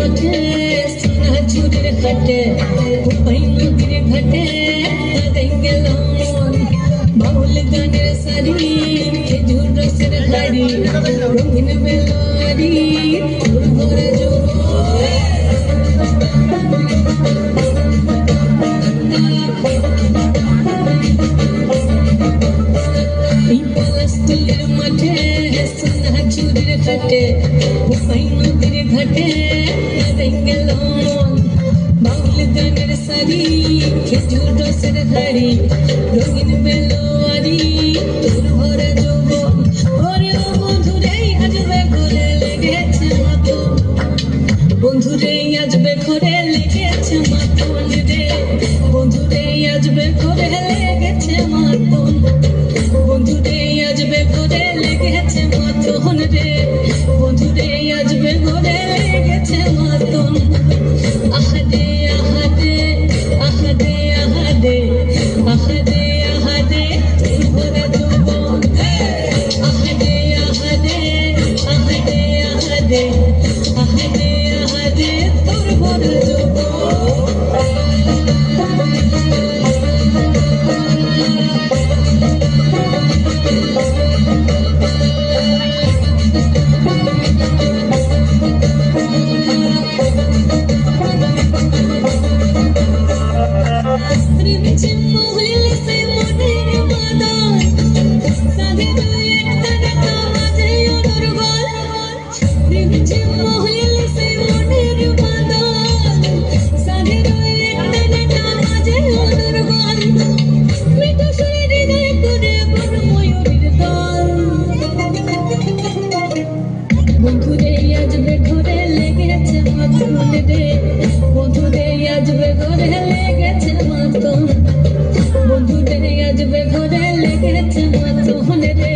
মাঠে সোনা চুরির ঘাটে ওই নদীর ঘাটে লাগাই গেল মন বাউল গানের সারি খেজুর রসের গাড়ি রঙিন বেলারি ভরে এই পলাশতলির মাঠে সোনা চুরির ঘাটে ওই নদীর ঘাটে লাগাই গেল মন বাউল গানের সারি খেজুর রসের গাড়ি রঙিন বেলোয়ারি তোর ভরে যৌবন ওরে ও বন্ধুরে আজবে ঘরে লেগেছে মাতন বন্ধুরে আজবে ঘরে লেগেছে মাতন রে বন্ধুরে আজবে ঘরে লেগেছে মাতন বন্ধুরে আজবে ঘরে লেগেছে মাতন রে বন্ধুরে আজবে ঘরে লেগেছে মাতন আহাদে আহাদে আহাদে আহাদে আহাদে আহাদে তোর ভরে যৌবন আহাদে আহাদে আহাদে আহাদে আহাদে আহাদে তোর ভরে যৌবন বন্ধুরে আজবে ঘরে লেগেছে মাতন রে বন্ধুরে আজবে ঘরে লেগেছে মাতন বন্ধুরে আজবে ঘরে লেগেছে মাতন রে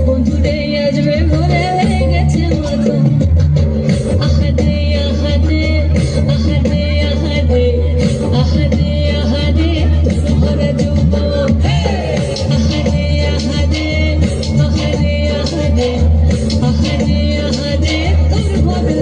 বন্ধুরে আজবে ঘরে লেগেছে মাতন আহাদে আহাদে আহাদে আহাদে আহাদে আহাদে তোর ভরে যৌবন আহাদে আহাদে আহাদে আহাদে আহাদে আহাদে তোর ভরে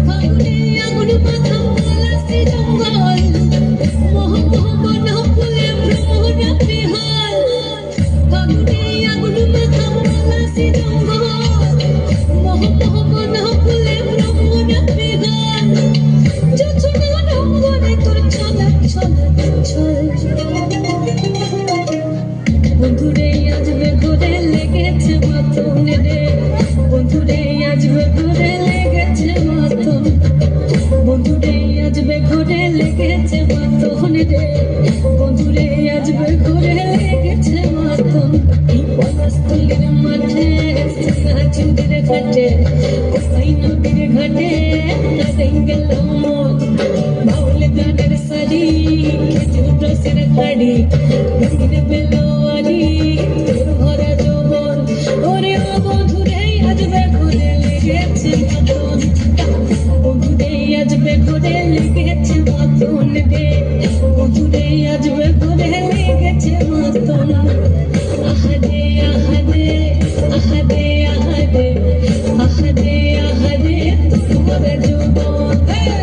ফাগুনে আগুন মাথা পলাশি জঙ্গল মোহ মোহ বন ফুলে ভ্রমরা বিহাল ফাগুনে আগুন মাথা পলাশি জঙ্গল মোহ মোহ বন ফুলে ভ্রমরা বিহাল যোছনা রঙ্গনে তোর ছলক ছলক ছল বন্ধুরে আজবে ঘরে লেগেছে মাতন রে বন্ধুরে আজবে ঘরে লেগেছে মাতন বন্ধুরে আজবে ঘরে লেগেছে মাতন রে বন্ধুরে আজবে ঘরে লেগেছে মাতন এই পলাশতলির মাঠে সোনা চুরির ঘাটে ওই নদীর ঘাটে লাগাই গেল মন বাউল গানের সারি খেজুর রসের গাড়ি রঙিন বেলোয়ারি তোর ভরা যৌবন ওরে ও বন্ধুরে আজবে ঘরে লেগেছে মাতন বন্ধুরে আজবে ঘরে লেগেছে মাতন রে বন্ধুরে আজবে ঘরে লেগেছে মাতন আহাদে আহাদে আহাদে আহাদে আহাদে আহাদে তোর ভরে যৌবন